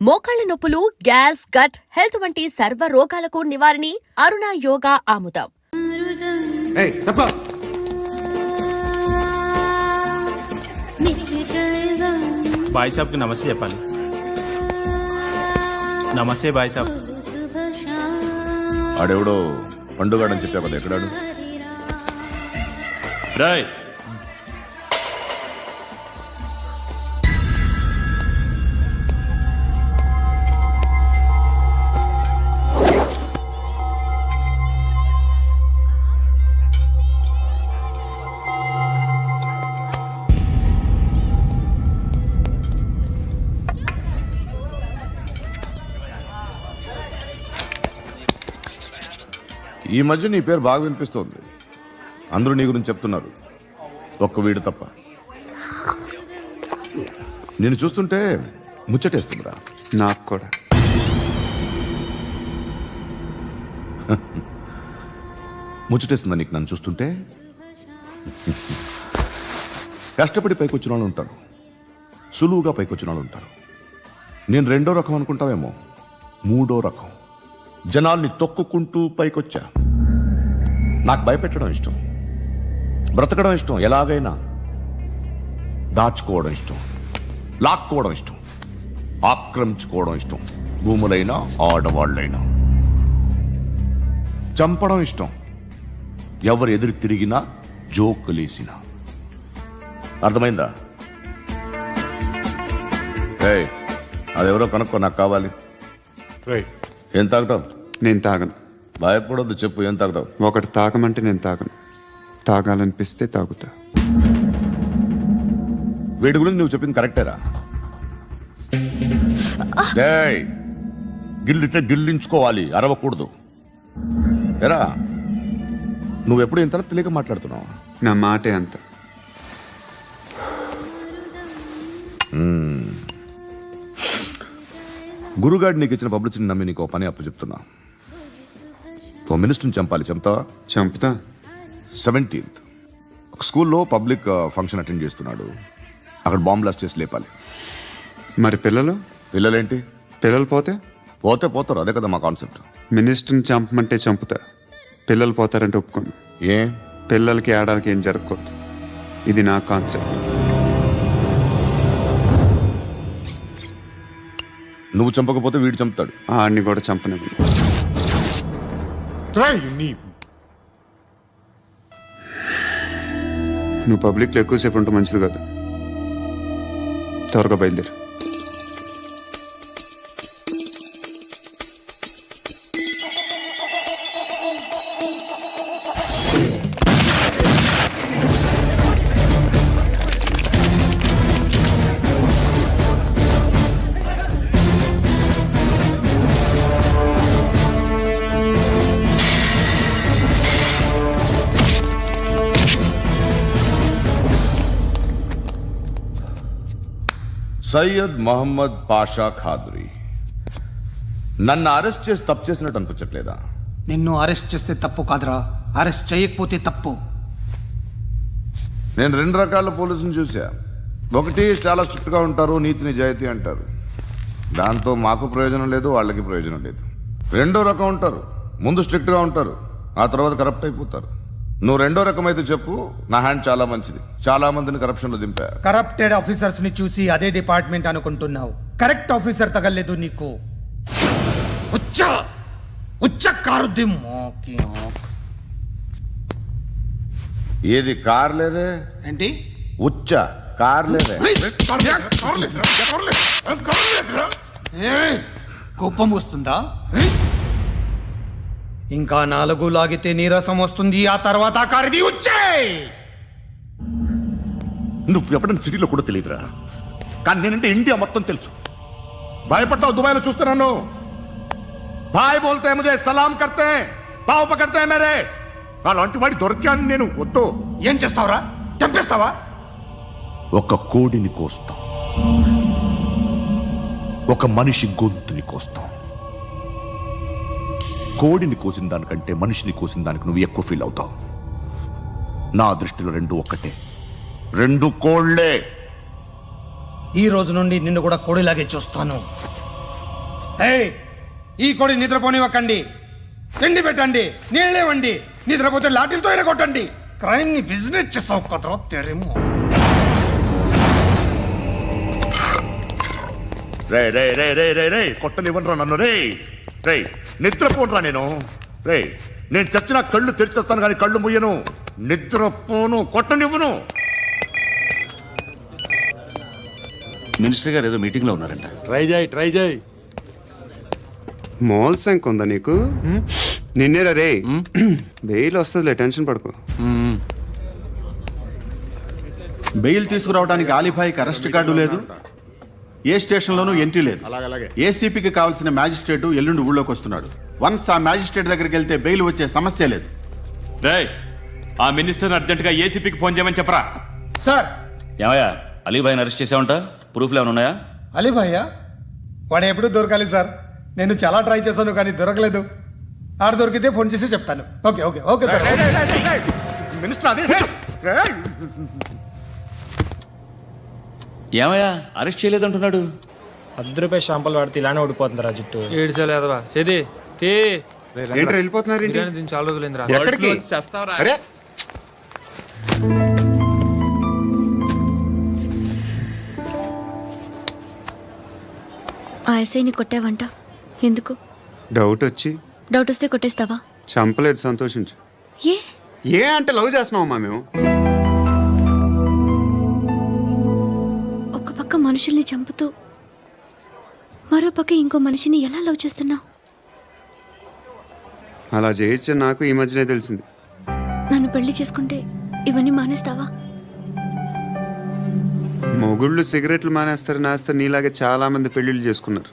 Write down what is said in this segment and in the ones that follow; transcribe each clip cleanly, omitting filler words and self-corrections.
మోకాళ్ల నొప్పులు, gas, gut health వంటి సర్వ రోగాలకు నివారణి అరుణ యోగా ఆముదం. బాయ్ సాబ్ కి నమస్తే చెప్పాలి. నమస్తే బాయ్ సాబ్. ఆడెవడో పండుగాడని చెప్పా కదా, ఎక్కడాడు? రాయ్ ఈ మధ్య నీ పేరు బాగా వినిపిస్తోంది. అందరూ నీ గురించి చెప్తున్నారు, ఒక్క వీడు తప్ప. నేను చూస్తుంటే ముచ్చటేస్తుందిరా. నాకు కూడా. ముచ్చటేస్తుందా నీకు నన్ను చూస్తుంటే? కష్టపడి పైకొచ్చిన వాళ్ళు ఉంటారు, సులువుగా పైకొచ్చిన వాళ్ళు ఉంటారు. నేను రెండో రకం అనుకుంటావేమో, మూడో రకం. జనాల్ని తొక్కుకుంటూ పైకొచ్చా. నాకు భయపెట్టడం ఇష్టం, బ్రతకడం ఇష్టం, ఎలాగైనా దాచుకోవడం ఇష్టం, లాక్కోవడం ఇష్టం, ఆక్రమించుకోవడం ఇష్టం. భూములైనా ఆడవాళ్ళైనా చంపడం ఇష్టం, ఎవరు ఎదురు తిరిగినా జోకులేసినా. అర్థమైందా? అదెవరో కనుక్కో, నాకు కావాలి. ఏం తాగుతావు? నేను తాగను. భయపడొద్దు, చెప్పు ఏం తాగుతావు? ఒకటి తాగమంటే నేను తాగను, తాగాలనిపిస్తే తాగుతా. వీడి గురించి నువ్వు చెప్పింది కరెక్టేరా? గిల్లితే గిల్లించుకోవాలి, అరవకూడదు. ఎరా, నువ్వెప్పుడు ఇంత తెలియక మాట్లాడుతున్నావు? నా మాటే అంత. గురుగాడు నీకు ఇచ్చిన పబ్లిసిటీని నమ్మి నీకు పని అప్పు చెప్తున్నా. ఓ మినిస్టర్ని చంపాలి, చంపుతావా? చంపుతా. 17th ఒక స్కూల్లో పబ్లిక్ ఫంక్షన్ అటెండ్ చేస్తున్నాడు, అక్కడ బాంబ్ బ్లాస్ట్ చేసి లేపాలి. మరి పిల్లలు? పిల్లలేంటి? పిల్లలు పోతే పోతారు, అదే కదా మా కాన్సెప్ట్. మినిస్టర్ని చంపమంటే చంపుతా, పిల్లలు పోతారంటే ఒప్పుకోను. ఏ? పిల్లలకి ఆడాలకి ఏం జరగకూడదు, ఇది నా కాన్సెప్ట్. నువ్వు చంపకపోతే వీడు చంపుతాడు. ఆడిని కూడా చంపనివ్వను. నువ్వు పబ్లిక్లో ఎక్కువసేపు ఉంటే మంచిది కాదు. త్వరగా బయలుదేరు. సయ్యద్ మహమ్మద్ పాషా ఖాద్రీ. నన్ను అరెస్ట్ చేసి తప్పు చేసినట్టు అనిపించట్లేదా? నిన్ను అరెస్ట్ చేస్తే తప్పు కాదురా, అరెస్ట్ చేయకపోతే తప్పు. నేను 2 రకాల పోలీసుని చూసా. ఒకటి చాలా స్ట్రిక్ట్గా ఉంటారు, నీతి నిజాయితీ అంటారు, దాంతో మాకు ప్రయోజనం లేదు, వాళ్ళకి ప్రయోజనం లేదు. రెండో రకం ఉంటారు, ముందు స్ట్రిక్ట్గా ఉంటారు, ఆ తర్వాత కరప్ట్ అయిపోతారు. నువ్వు రెండో రకం అయితే చెప్పు, నా హ్యాండ్ చాలా మంచిది, చాలా మందిని కరప్షన్ లో దింపా. కరప్టెడ్ ఆఫీసర్స్ ని చూసి అదే డిపార్ట్మెంట్ అనుకుంటున్నావు, కరెక్ట్ ఆఫీసర్ తగలేదు నీకు. ఏది కార్ లేదే? ఏంటి ఉచ్చ కార్ లేదే? కోపం వస్తుందా? ఇంకా 4 లాగితే నీరసం వస్తుంది, ఆ తర్వాత కారిది వచ్చే. నువ్వు ఎప్పుడైనా సిటీలో కూడా తెలియదురా, కానీ నేనంటే ఇండియా మొత్తం తెలుసు. భయపడతావు? దుబాయ్లో చూస్తున్నాను, భాయ్ బోల్తే ముజే సలాం కర్తే పావు పకర్తే మేరే. అలాంటి వాడి దొరికాను నేను. వద్దు. ఏం చేస్తావురా? చంపేస్తావా? ఒక కోడిని కోస్తాం, ఒక మనిషి గొంతుని కోస్తాం. కోడిని కోసిన దానికంటే మనిషిని కోసిన దానికి నువ్వు ఎక్కువ ఫీల్ అవుతావు. నా దృష్టిలో 2 ఒక్కటే, 2 కోళ్లే. ఈ రోజు నుండి నిన్ను కూడా కోడిలాగే చూస్తాను. ఏయ్, ఈ కొడి నిద్రపోనివ్వకండి. తిండి పెట్టండి, నీళ్ళేవండి. నిద్రపోతే లాఠీలతో ఎరగొట్టండి. క్రైమ్ ని బిజినెస్ చేసావు కదరా తెరేమో. రే రే రే రే రే రే కొట్టనివ్వనరా నన్ను. రే రే నిద్రపోనరా నేను. రే నేను చచ్చిన కళ్ళు తెరిచేస్తాను కానీ కళ్ళు ముయ్యను. నిద్రపోను, కొట్టనివ్వను. మినిస్టర్ గారు ఏదో మీటింగ్ లో ఉన్నారంట. ట్రై చేయి మోల్ సంక్ ఉందా నీకు? నిన్నేరా రే. బెయిల్ వస్తుందిలే, టెన్షన్ పడుకో. బెయిల్ తీసుకురావడానికి ఆలిభాయికి అరెస్ట్ కార్డు లేదు, ఏ స్టేషన్లోనూ ఎంట్రీ లేదు. అలాగే. ఏసీపీకి కావాల్సిన మ్యాజిస్ట్రేటు ఎల్లుండి ఊళ్ళోకి వస్తున్నాడు. వన్స్ ఆ మ్యాజిస్ట్రేట్ దగ్గరికి వెళ్తే బెయిల్ వచ్చే సమస్య లేదు. రేయ్, ఆ మినిస్టర్ అర్జెంట్ గా ఏసీపీకి ఫోన్ చేయమని చెప్పరా. సార్, ఏమయ్యా అలీభాయిని అరెస్ట్ చేసావంట? ప్రూఫ్లు ఏమైనా ఉన్నాయా? అలీ భయ్యా వాడు ఎప్పుడు దొరకాలి సార్. నేను చాలా ట్రై చేశాను కానీ దొరకలేదు. ఆడ దొరికితే ఫోన్ చేసి చెప్తాను. Okay okay okay sir. Minister అదే ఏమయ్యా అరెస్ట్ చేయలేదంటున్నాడు? ₹10 షాంపూలు వాడితే ఇలానే ఓడిపోతుందిరా జుట్టు. ఏడ్చలేదవా చేది తీ ఏంటి వెళ్ళిపోతున్నారు ఏంటి? బిర్యానీ దీన్ని చాలా రోజులైందిరా. ఎక్కడికి? అరే ఆ ఎస్ఐని కొట్టావంట, ఎందుకు? డౌట్ వచ్చి. డౌట్ వస్తే కొట్టేస్తావా? చంపలేదు, సంతోషించు. ఏ ఏ అంటే లవ్ చేస్తున్నావమ్మా మేము. ఒక పక్క మనుషుల్ని చంపుతూ మరో పక్క ఇంకో మనిషిని ఎలా లవ్ చేస్తున్నావు? అలా చేయొచ్చు నాకు ఈ మధ్యనే తెలిసింది. నన్ను పెళ్లి చేసుకుంటే ఇవన్నీ మానేస్తావా? మొగుళ్ళు సిగరెట్లు మానేస్తారు, నేస్తారు. నీలాగే చాలా మంది పెళ్లిళ్ళు చేసుకున్నారు.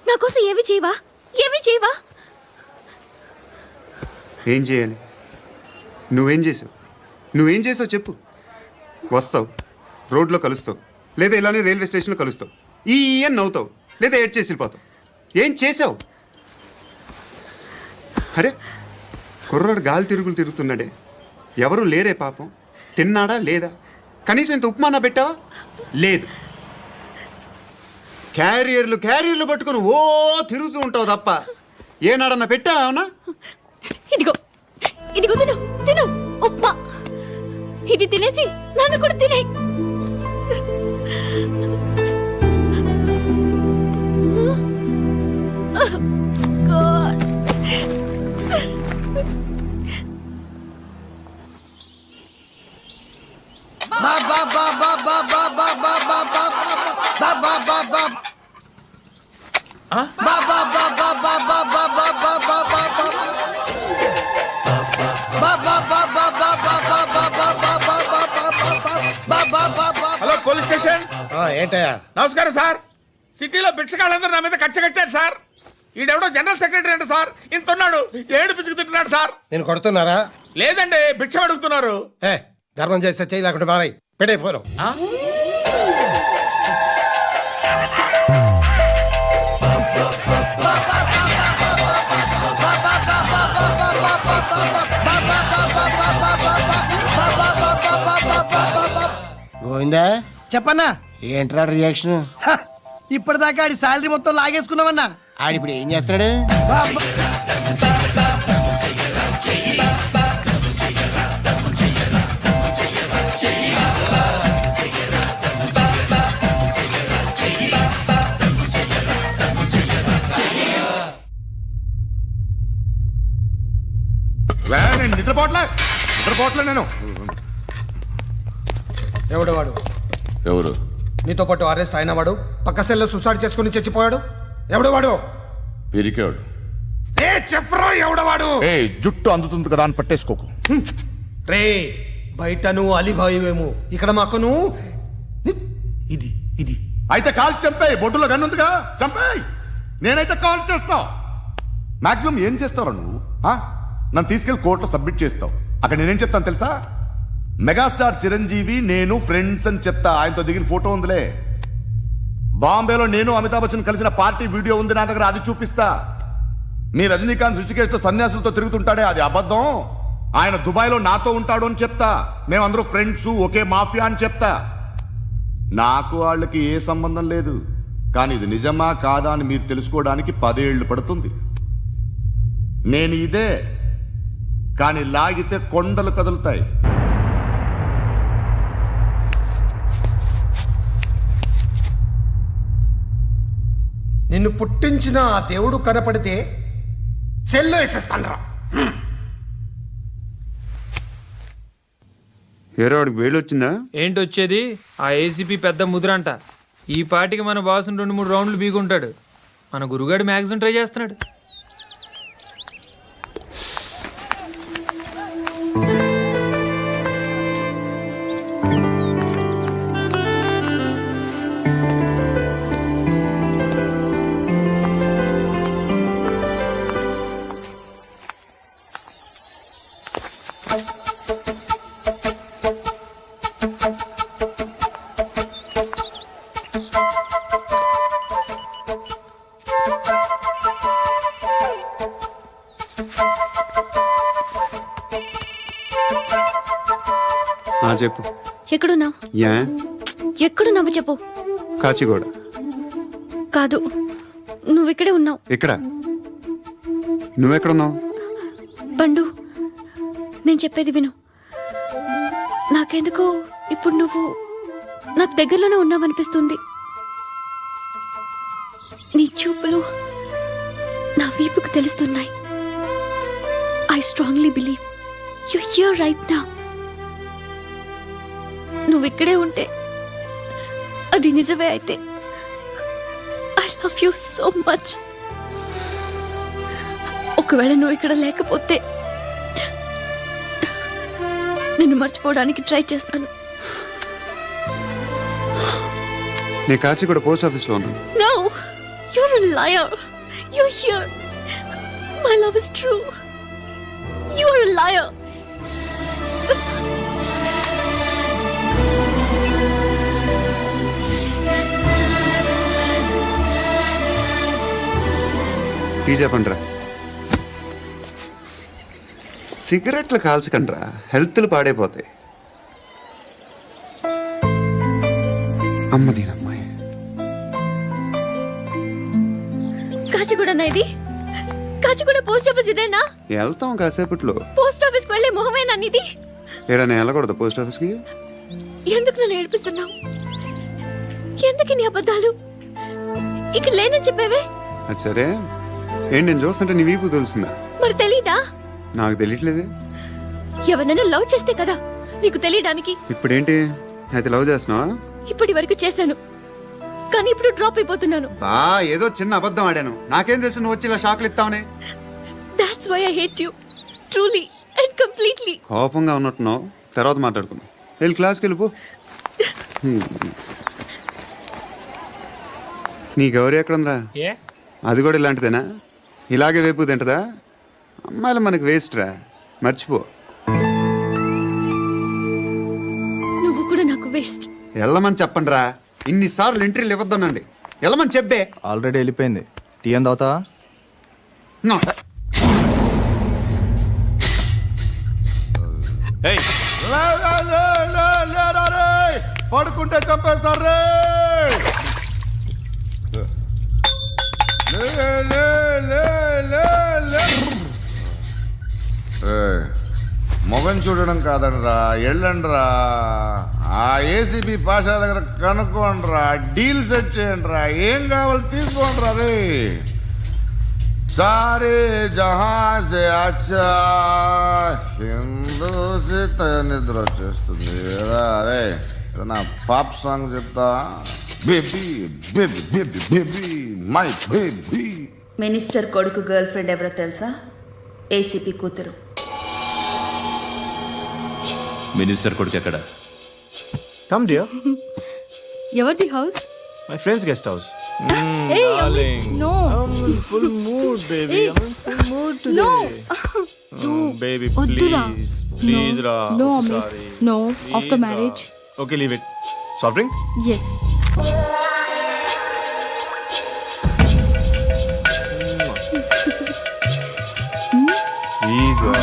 నా కోసం ఏమి చేయవా? ఏమి చేయవా? ఏం చేయాలి? నువ్వేం చేసావు చెప్పు. వస్తావు, రోడ్లో కలుస్తావు, లేదా ఇలానే రైల్వే స్టేషన్లో కలుస్తావు. ఈ అని నవ్వుతావు, లేదా ఏడ్ చేసి వెళ్ళిపోతావు. ఏం చేసావు? అరే కుర్రాడు గాలి తిరుగుతున్నాడే, ఎవరు లేరే పాపం. తిన్నాడా లేదా? కనీసం ఇంత ఉప్మానా పెట్టావా? లేదు. క్యారియర్లు పట్టుకుని ఓ తిరుగుతూ ఉంటావు తప్ప ఏనాడన్నా పెట్టావా? అవునా? ఇదిగో ఇదిగో తిను తిను ఉప్మా. ఇది తినేసి నన్ను కూడా తినే. Hello police station. ఏంటయ్యా? నమస్కారం సార్. సిటీలో బిచ్చగాళ్ళందరూ నా మీద కట్టారు సార్. ఈడెవడో జనరల్ సెక్రటరీ అంట సార్. ఇంత ఉన్నాడు, ఏడు పిచ్చుకు తింటున్నాడు సార్. నేను కొడుతున్నారా? లేదండి, భిక్ష అడుగుతున్నారు. ఏ ధర్మం చేస్తే చేయి, లేకుండా మారాయి. పెట్టే ఫోను. గోవిందా చెప్పన్నా, ఏంట్రా రియాక్షన్? ఇప్పటిదాకా ఆడి శాలరీ మొత్తం లాగేసుకున్నావన్నా. ఆడిప్పుడు ఏం చేస్తాడు? నేను నిద్రపోవట్లే నేను. ఎవడు వాడు? ఎవరు? నీతో పాటు అరెస్ట్ అయిన వాడు, పక్క సెల్లో సూసైడ్ చేసుకుని చచ్చిపోయాడు. ఎవడు వాడు? పిరికాడు. ఏ చెప్పరా ఎవడవాడు? ఏ జుట్టు అందుతుంది కదా అని పట్టేసుకోకు. రే బయట నువ్వు అలీభాయివేమో, ఇక్కడ మాకు నువ్వు ఇది ఇది. అయితే కాల్ చంపేయి. బొడ్డులో గన్నుందిగా, చంపేయి. నేనైతే కాల్ చేస్తా. మాక్సిమం ఏం చేస్తావు నువ్వు? నన్ను తీసుకెళ్లి కోర్టులో సబ్మిట్ చేస్తావు. అక్కడ నేనేం చెప్తాను తెలుసా? మెగాస్టార్ చిరంజీవి నేను ఫ్రెండ్స్ అని చెప్తా. ఆయనతో దిగిన ఫోటో ఉందిలే. బాంబేలో నేను అమితాబ్ బచ్చన్ కలిసిన పార్టీ వీడియో ఉంది నా దగ్గర, అది చూపిస్తా. మీ రజనీకాంత్ ఋషికేశ్తో సన్యాసులతో తిరుగుతుంటాడే, అది అబద్ధం. ఆయన దుబాయ్లో నాతో ఉంటాడు అని చెప్తా. మేమందరూ ఫ్రెండ్స్, ఒకే మాఫియా అని చెప్తా. నాకు వాళ్ళకి ఏ సంబంధం లేదు. కానీ ఇది నిజమా కాదా అని మీరు తెలుసుకోవడానికి 10 ఏళ్ళు పడుతుంది. నేను ఇదే, కానీ లాగితే కొండలు కదులుతాయి. నిన్ను పుట్టించిన ఆ దేవుడు కనపడితే సెల్లో వేసేస్తాను. ఏరో వాడికి వేలు వచ్చిందా? ఏంటి వచ్చేది? ఆ ఏసీపీ పెద్ద ముద్రంట. ఈ పాటికి మన బాసుని 2-3 రౌండ్లు బీగుంటాడు. మన గురుగాడు మ్యాక్సిమం ట్రై చేస్తున్నాడు. చెప్పు. ఎక్కడున్నావు? యా ఎక్కడున్నావు చెప్పు. కాచిగూడ. కాదు, నువ్వు ఇక్కడే ఉన్నావు. ఇక్కడ నువ్వెక్కడున్నావు? బండు, నేను చెప్పేది విను. నాకెందుకో ఇప్పుడు నువ్వు నాకు దగ్గరలోనే ఉన్నావనిపిస్తుంది. నీ చూపులు నా వీపుకు తెలుస్తున్నాయి. I strongly believe you here right now. నువ్వు ఇక్కడే ఉంటే అది నిజమే అయితే I love you so much. ఒకవేళ నువ్వు ఇక్కడ లేకపోతే నిన్ను మర్చిపోవడానికి ట్రై చేస్తాను. నేను కాచిగూడ పోస్ట్ ఆఫీస్లో ఉన్నాను. No, you're a liar. You're here. My love is true. You're a liar. Tea చెప్పండిరా. సిగరెట్లు కాల్చకండ్రా, హెల్త్లు పాడైపోతాయి. అమ్మదీనమ్మాయి. కాచిగూడనా ఇది? కాచిగూడ పోస్ట్ ఆఫీస్ ఇదేనా? వెళ్తాం కాసేపట్లో. పోస్ట్ ఆఫీస్ కి వెళ్ళే మొహమేనా నీది? ఏరా నేను వెళ్ళకూడదు పోస్ట్ ఆఫీస్కి? ఎందుకు నన్ను ఏడిపిస్తున్నావు? ఎందుకు నీ అబద్ధాలు? ఇక్కడ లేనని చెప్పేవే. అది సరే, ఏంటి నేను చూస్తుంటే నీ వీపు తెలుస్తుందా? మరి తెలీదా? నాకు తెలియట్లేదే. ఎవరైనా లవ్ చేస్తే కదా నీకు తెలియడానికి. ఇప్పుడేంటి అయితే లవ్ చేస్తున్నావా? ఇప్పటి వరకు చేశాను, కానీ ఇప్పుడు డ్రాప్ అయిపోతున్నాను. ఏదో చిన్న అబద్ధం ఆడాను. నాకేం తెలుసు నువ్వు వచ్చి ఇలా షాక్లు ఇస్తావనే. That's why I hate you. Truly and completely. కోపంగా ఉన్నట్టున్నావు, తర్వాత మాట్లాడుకుందాం. వెళ్ళి క్లాస్కి వెళ్ళిపో. నీ గౌరీ ఎక్కడుందిరా? ఏ అది కూడా ఇలాంటిదేనా? ఇలాగే వేపు తింటదా? అమ్మాయిలు మనకి వేస్ట్ రా, మర్చిపో. నువ్వు కూడా నాకు వేస్ట్. వెళ్ళమని చెప్పండి రా. ఇన్నిసార్లు ఎంట్రీలు ఇవ్వద్దనండి. వెళ్ళమని చెప్పే. ఆల్రెడీ వెళ్ళిపోయింది. టీ అని తాగుతావా? ఏయ్, పడుకుంటే చంపేస్తారు. మొగం చూడడం కాదండ్రా, వెళ్ళండ్రా. ఆ ఏసీబీ పాషా దగ్గర కనుక్కోండ్రా, డీల్ సెట్ చేయండిరా, ఏం కావాలి తీసుకోండిరా. రే సారే జహాజే అచ్చా హిందూ నిద్ర వచ్చేస్తుంది. రే నా పాప్ సాంగ్ చెప్తా. Baby baby baby baby my baby. Minister కొడుకు గర్ల్ ఫ్రెండ్ ఎవరో తెలుసా? ఏసీపీ కూతురు. మినిస్టర్ కొడుకు ఎక్కడ? Come dear. ఎవరిది house? My friends guest house. No. Full mood baby. Full mood today. Baby వద్దురా. ప్లీజ్ రా. No, Amit. No, after marriage. Okay leave it. Soft drink? Yes. Please రా.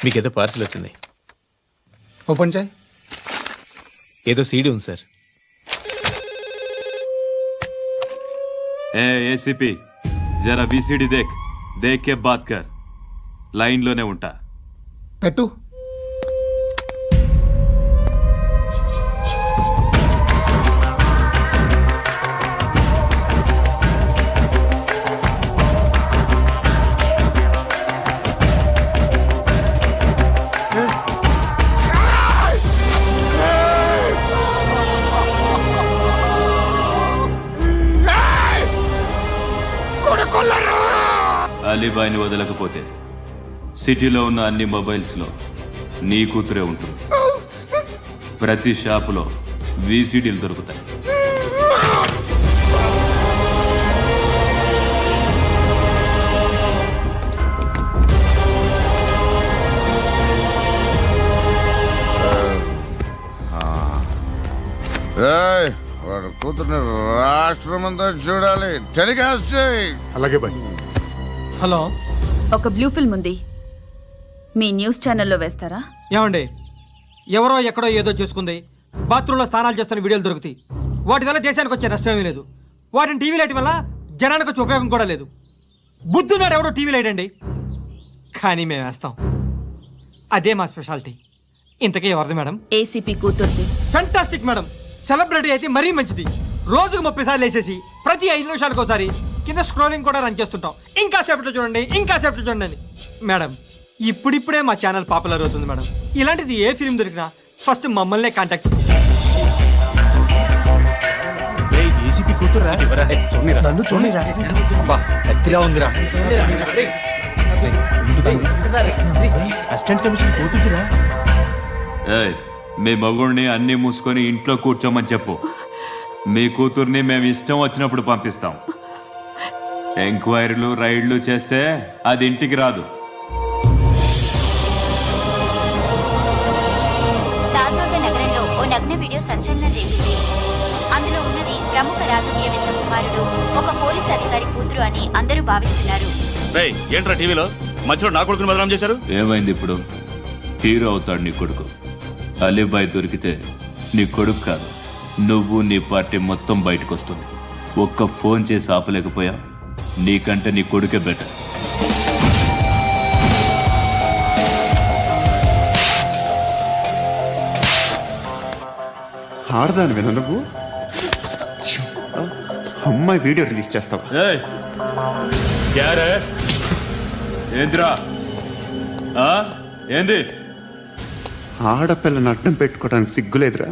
మీకేదో పార్సిల్ వచ్చింది. Open చేయి. ఏదో సీడీ ఉంది sir. ఏ ఏసీపీ జరా విసిడి దేక్ కే బాత్ కర్. లైన్లోనే ఉంటా. పెట్టు. అలీబాయిని వదలకపోతే సిటీలో ఉన్న అన్ని మొబైల్స్లో నీ కూతురే ఉంటుంది. ప్రతి షాపులో వీసీడీలు దొరుకుతాయి. ఏయ్, వాడు కూతుర్ని రాష్ట్రం అంతా చూడాలి. టెలికాస్ట్ చేయి. అలాగే బాయ్. హలో, ఒక బ్లూ ఫిల్మ్ ఉంది, మీ న్యూస్ ఛానల్లో వేస్తారా? ఏమండి, ఎవరో ఎక్కడో ఏదో చేసుకుంది, బాత్రూంలో స్నానాలు చేస్తున్న వీడియోలు దొరుకుతాయి. వాటి వల్ల దేశానికి వచ్చే నష్టమేమీ లేదు. వాటిని టీవీ లైట్ వల్ల జనానికి వచ్చే ఉపయోగం కూడా లేదు. బుద్ధున్నాడు ఎవడో టీవీ లైట్ అండి, కానీ మేము వేస్తాం. అదే మా స్పెషాలిటీ. ఇంతకీ ఎవరిది మేడం? ఏసీపీ కూతుర్ది. Fantastic madam. సెలబ్రిటీ అయితే మరీ మంచిది. రోజుకు 30 సార్లు వేసేసి ప్రతి 5 నిమిషాలకు ఒకసారి కింద స్క్రోలింగ్ కూడా రన్ చేస్తుంటాం. ఇంకా సేపట్లో చూడండి, ఇంకా సేపట్లో చూడండి అని. మేడం, ఇప్పుడిప్పుడే మా ఛానల్ పాపులర్ అవుతుంది మేడం. ఇలాంటిది ఏ ఫిల్మ్ దొరికినా ఫస్ట్ మమ్మల్నే కాంటాక్ట్. ఏసీపీ కూతురా? నన్ను చూడరా. ఉందిరా. అసిస్టెంట్ కమిషన్ కూతురా? ఏయ్, మీ మగుడిని అన్ని మూసుకొని ఇంట్లో కూర్చోమని చెప్పు. మీ కూతుర్ని మేము ఇష్టం వచ్చినప్పుడు పంపిస్తాం. ఎంక్వైరీలు రైడ్లు చేస్తే అది ఇంటికి రాదు. తాజాగా నగరంలో ఓ నగ్న వీడియో సంచలనం రేపింది. అందులో ఉన్నది ప్రముఖ రాజకీయవేత్త కుమారుడు, ఒక పోలీస్ అధికారి కూతురు అని అందరూ భావిస్తున్నారు. ఏంట్రా టీవీలో మధ్యలో నా కొడుకుని బదనాం చేశారు? ఏమైంది ఇప్పుడు? హీరో అవుతాడు నీ కొడుకు. అలీబాయ్ దొరికితే నీ కొడుకు కాదు, నువ్వు నీ పార్టీ మొత్తం బయటకు వస్తుంది. ఒక్క ఫోన్ చేసి ఆపలేకపోయా, నీకంటే నీ కొడుకే బెటర్. ఆడదాని విన నువ్వు అమ్మాయి వీడియో రిలీజ్ చేస్తావా? ఏంద్రా ఏంది? ఆడపిల్లని అడ్డం పెట్టుకోవడానికి సిగ్గులేదురా?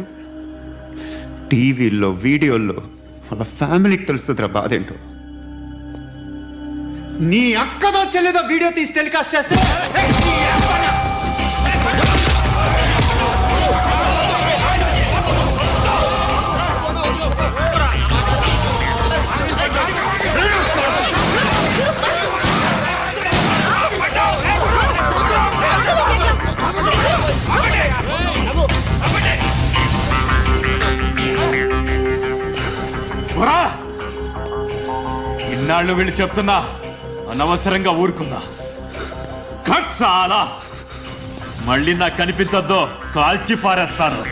టీవీల్లో వీడియోల్లో వాళ్ళ ఫ్యామిలీకి తెలుస్తుందిరా బాధేంటో. నీ అక్కదో చెల్లిదో వీడియో తీసి టెలికాస్ట్ చేస్తే ఇన్నాళ్ళు వీళ్ళు చెప్తున్నా అనవసరంగా ఊరుకున్నా. చాలా మళ్ళీ నాకు కనిపించొద్దు, కాల్చి పారేస్తాను.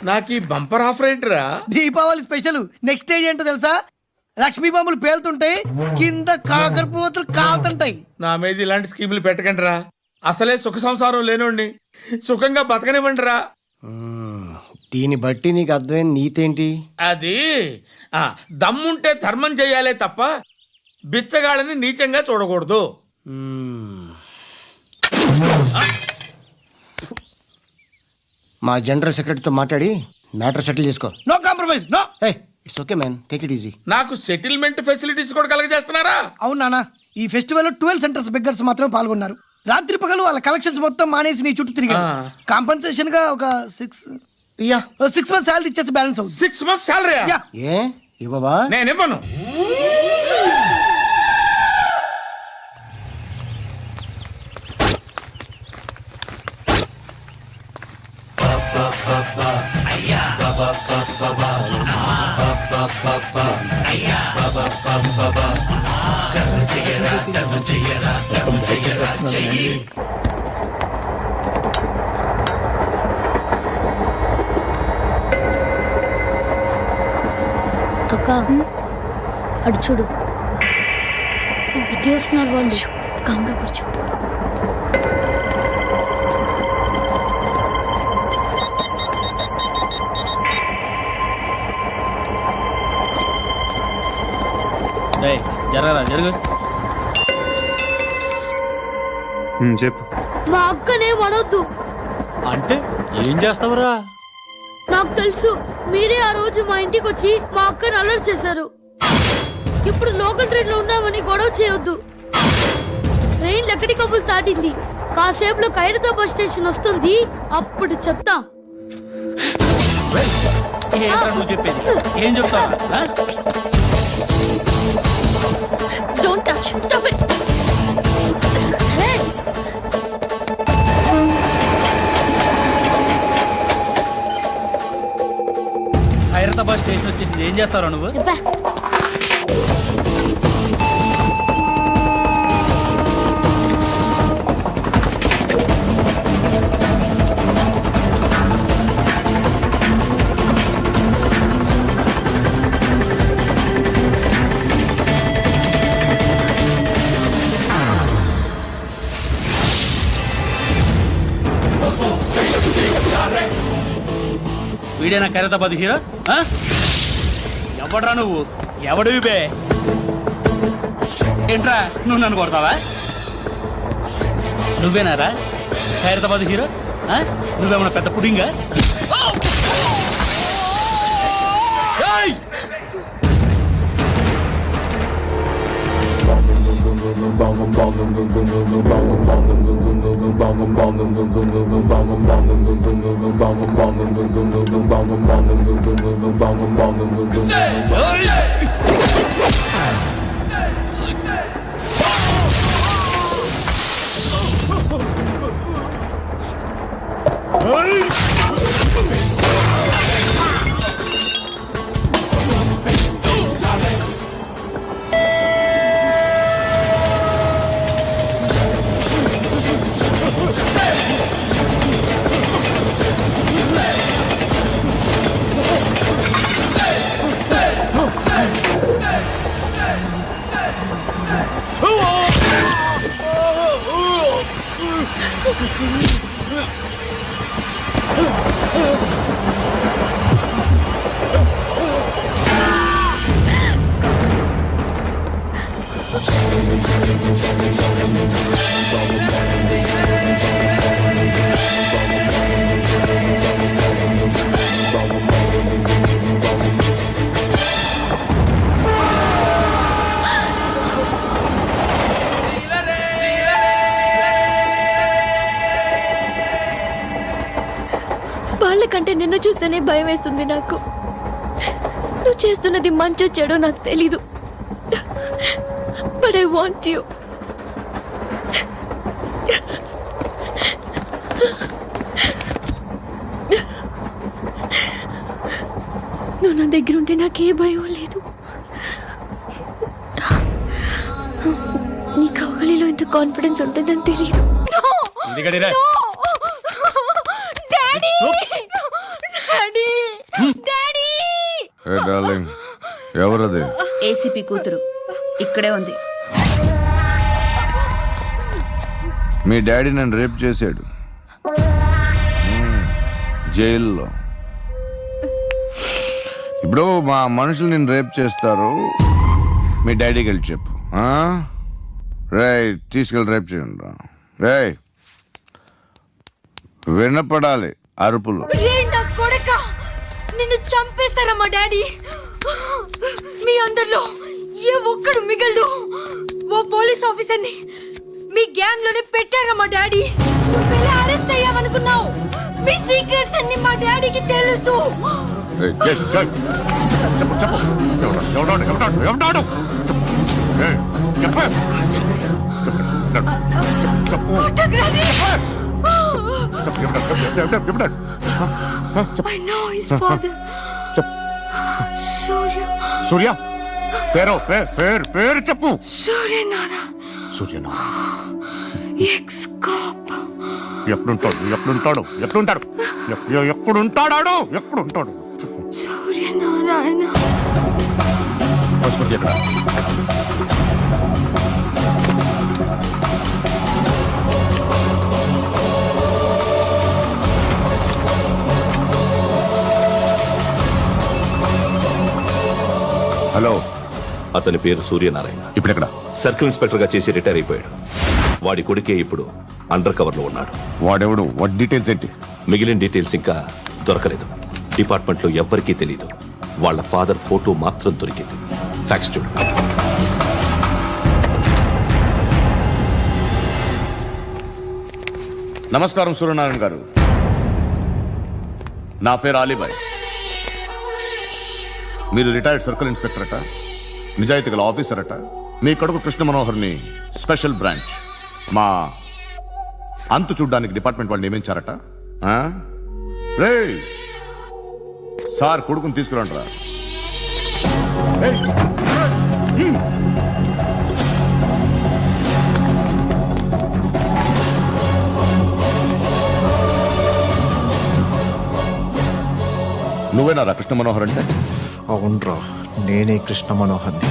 నాకు ఈ బంపర్ ఆఫర్ ఏంటిరా? దీపావళి స్పెషల్. నెక్స్ట్ స్టేజ్ ఏంటో తెలుసా? లక్ష్మీ బాంబులు పేలుతుంటాయి, కింద కాకరపోతులు కాలుతుంటాయి. నా మీద ఇలాంటి స్కీములు పెట్టకండి రా. అసలే సుఖ సంసారం లేనోడిని సుఖంగా బతకనివ్వండి రా. దీన్ని బట్టి నీకు అర్థమైన నీతేంటి? అది దమ్ముంటే ధర్మం చేయాలే తప్ప బిచ్చగాళ్ళని నీచంగా చూడకూడదు. మా జనరల్ సెక్రటరీతో మాట్లాడి మ్యాటర్ సెటిల్ చేసుకో. No compromise, no. It's okay man, take it easy. నాకు సెటిల్మెంట్ ఫెసిలిటీస్ కూడా కలగజేస్తున్నారా? అవును నాన్న, ఈ ఫెస్టివల్ 12 సెంటర్స్ బెగ్గర్స్ మాత్రమే పాల్గొన్నారు. రాత్రి పగలు వాళ్ళ కలెక్షన్స్ మొత్తం మానేసి నీ చుట్టూ తిరిగారు. కాంపన్సేషన్ గా ఒక 6 మంత్స్ శాలరీ ఇచ్చేసి బ్యాలెన్స్ అవుతుంది. 6 months salary? ఏ ఇవ్వవా? నేను ఇవ్వను. అక్క అడు చూడు, ఇటు వస్తున్నారు వాళ్ళు. కాంగా కూర్చో. జరగరా జరుగు. చెప్పు. మా అక్కనే వడొద్దు. అంటే ఏం చేస్తావురా? నాకు తెలుసు, మీరే ఆ రోజు మా ఇంటికి వచ్చి మా అక్కని అలర్ట్ చేశారు. ఇప్పుడు లోకల్ ట్రైన్ లో ఉన్నామని గొడవ చేయొద్దు. ట్రైన్ లక్కడి కబుల్ దాటింది. కాసేపులో ఖైరతాబాద్ స్టేషన్ వస్తుంది, అప్పుడు చెప్తా. నువ్వు చెప్పేది ఏం చెప్తావు? Don't touch, stop it. Khairatabad station వచ్చేసింది, ఏం చేస్తావు నువ్వు? వీడేనా ఖైరతాబాద్ హీరో? ఎవడ్రా నువ్వు? ఎవడివి బే? ఏంట్రా నువ్వు నన్ను కొడతావా? నువ్వేనారా ఖైరతాబాద్ హీరో? నువ్వేమన్నా పెద్ద పుడింగా? వాళ్ళకంటే నిన్ను చూస్తేనే భయం వేస్తుంది నాకు. నువ్వు చేస్తున్నది మంచో చెడో నాకు తెలీదు, బట్ ఐ వాంట్ యు. నువ్వు నా దగ్గర ఉంటే నాకే భయం లేదు. నీ కౌగలిలో ఇంత కాన్ఫిడెన్స్ ఉంటుందని తెలీదు. ఎవరది? ఏసీపీ కూతురు ఇక్కడే ఉంది. మీ డాడీ నన్ను రేప్ చేశాడు జైల్లో. ఇప్పుడు మా మనుషులు నేను రేప్ చేస్తారు, మీ డాడీకి వెళ్ళి చెప్పు. రే తీసుకెళ్ళి రేప్ చేయండి. రే వినపడాలి అరుపులు. రే నా కొడక, నిన్ను చంపేస్తారా మా డాడీ? మీ అందరిలో ఏ ఒక్కడు మిగలడు. ఓ పోలీస్ ఆఫీసర్ని మీ గ్యాంగ్ లోనే పెట్టారా మా డాడీ? నువ్వు అరెస్ట్ అయ్యావనుకున్నావు. మీ సీక్రెట్స్ అన్ని మా డాడీకి తెలుసు. ఏయ్, ఏయ్, ఏయ్. చెప్పు చెప్పు ఎవడాడు ఎవడాడు ఎవడాడు ఏయ్, చెప్పు చెప్పు ఫోటోగ్రఫీ. చెప్పు ఎవడాడు I know his father. సూర్య. సూర్య పేరు పేరు చెప్పు. సూర్య నాన్న. సూర్యనా ఎక్స్ కాప్. ఎప్పుడుంటాడు చెప్పు. సూర్య నారాయణ. ఆసుపత్రి ఎక్కడ? హలో, అతని పేరు సూర్యనారాయణ. ఇప్పుడెక్కడ? సర్కిల్ ఇన్స్పెక్టర్ గా చేసి రిటైర్ అయిపోయాడు. వాడి కొడుకే ఇప్పుడు అండర్ కవర్ లో ఉన్నాడు. వాడెవడు? వాడి డీటెయిల్స్ ఏంటి? మిగిలిన డీటెయిల్స్ ఇంకా దొరకలేదు. డిపార్ట్మెంట్ లో ఎవ్వరికీ తెలియదు. వాళ్ళ ఫాదర్ ఫోటో మాత్రం దొరికింది. ఫ్యాక్స్ చూడు. నమస్కారం సూర్యనారాయణ గారు. నా పేరు అలీబాయ్. మీరు రిటైర్డ్ సర్కిల్ ఇన్స్పెక్టర్ అట, నిజాయితీ గల ఆఫీసర్ అట. మీ కొడుకు కృష్ణ మనోహర్ని స్పెషల్ బ్రాంచ్ మా అంతు చూడ్డానికి డిపార్ట్మెంట్ వాళ్ళు నియమించారట. రే సార్, కొడుకుని తీసుకురండి రా. నువ్వేనా రా కృష్ణ మనోహర్ అంటే? అవునరా, నేనే కృష్ణ మనోహర్ని.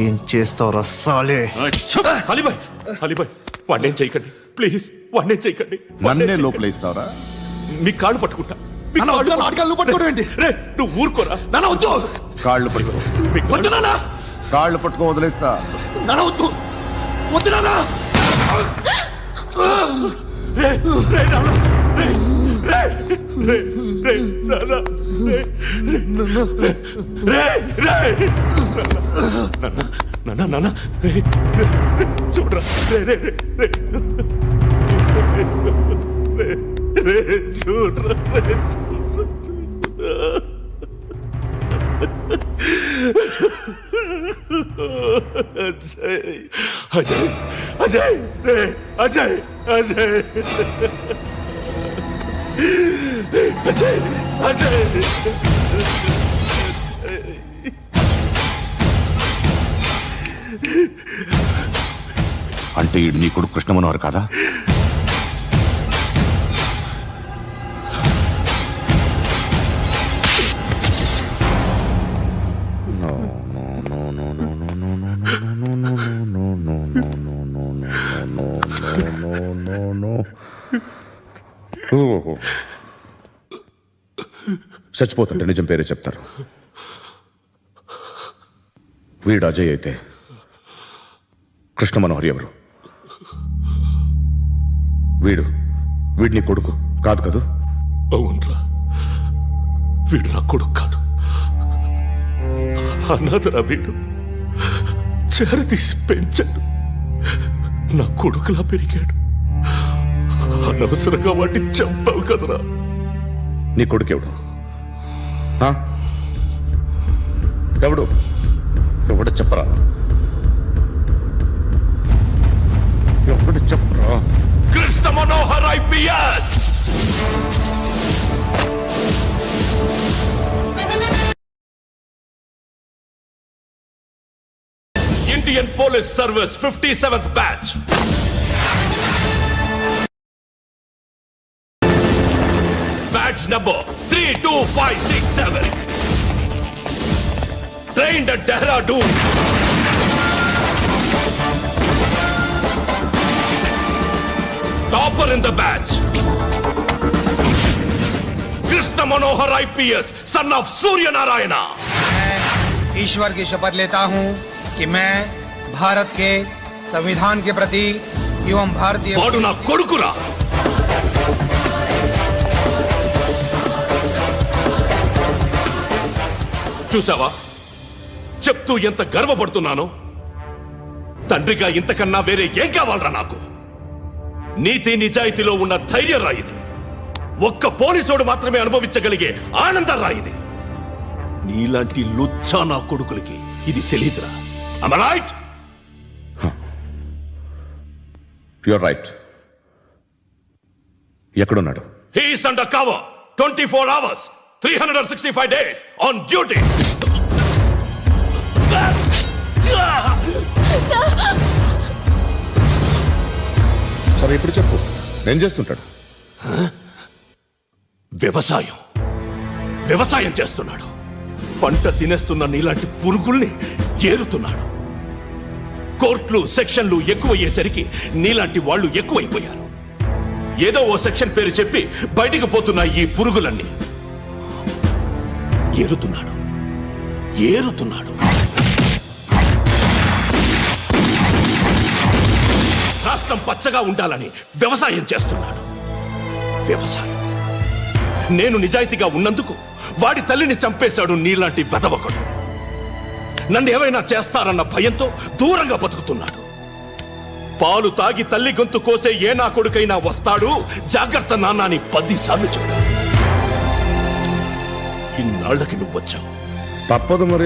ఏం చేస్తావు రస్సాలే? అలీబాయ్, అలీబాయ్, వాడినేం చేయకండి ప్లీజ్, వాడినేం చేయకండి. నన్నే లోపల ఇస్తావరా? మీ కాళ్ళు పట్టుకుంటా. రే, నువ్వు ఊరుకోరా. కాళ్ళు పట్టుకో. కాళ్ళు పట్టుకో వదిలేస్తా. రే, రే, నాన్న, రే, రే, రే, రే, నాన్న, రే, రే, రే, నాన్న, నాన్న, రే, రే, రే, చూడరా, రే, రే, రే, రే, రే, రే, చూడరా, రే, చూడరా, చూడరా. అజయ్, అజయ్, అజయ్, రే, అజయ్, అజయ్, అజయ్, అజయ్, అంటే ఈడు నీ కొడుకు కృష్ణ మనోహర్ కాదా? చచ్చిపోతుంటే నిజం పేరే చెప్తారు. వీడు అజయ్ అయితే కృష్ణ మనోహర్ ఎవరు? వీడిని కొడుకు కాదు కదూ? అవునరా, వీడు నా కొడుకు కాదు, అన్నదరా. వీడు చేరతీసి పెంచాడు, నా కొడుకులా పెరిగాడు. అనవసరంగా వాడిని చంపావు కదరా. నీ కొడుకెవడు? ఎవడు ఎవడు చెప్పరా? ఎవడు చెప్పరా? Krishna Manohar IPS. Indian police service 57th batch. Batch number 32567. Trained at Dehradun. Topper in the batch. Krishna Manohar IPS, son of Surya Narayana. मैं ईश्वर की शपथ लेता हूँ कि मैं भारत के संविधान के प्रति एवं भारतीय वाडु ना कोडुकुरा. చూసావా చెప్తూ ఎంత గర్వపడుతున్నానో. తండ్రిగా ఇంతకన్నా వేరే ఏం కావాలరా నాకు? నీతి నిజాయితీలో ఉన్న ధైర్యం రా ఇది. ఒక్క పోలీసోడు మాత్రమే అనుభవించగలిగే ఆనందం రా ఇది. నీలాంటి లుచ్చా నా కొడుకులకి ఇది తెలియదురా. Am I right? You're right. ఎక్కడున్నాడు? He is under cover 24 hours 365 days on duty. సరే ఇప్పుడు చెప్పు, ఏం చేస్తుంటాడు? వ్యవసాయం చేస్తున్నాడు. పంట తినేస్తున్న నీలాంటి పురుగుల్ని చేరుతున్నాడు. కోర్టులు సెక్షన్లు ఎక్కువయ్యేసరికి నీలాంటి వాళ్ళు ఎక్కువైపోయారు. ఏదో ఓ సెక్షన్ పేరు చెప్పి బయటికి పోతున్న ఈ పురుగులన్నీ ఏరుతున్నాడు. రాష్ట్రం పచ్చగా ఉండాలని వ్యవసాయం చేస్తున్నాడు. నేను నిజాయితీగా ఉన్నందుకు వాడి తల్లిని చంపేశాడు నీలాంటి బెదవకుడు. నన్ను ఏమైనా చేస్తారన్న భయంతో దూరంగా బతుకుతున్నాడు. పాలు తాగి తల్లి గొంతు కోసే ఏ నా కొడుకైనా వస్తాడు, జాగ్రత్త నాన్న అని 10 సార్లు చెప్పాడు. ఇన్నాళ్లకి నువ్వు వచ్చావు. తప్పదు మరి.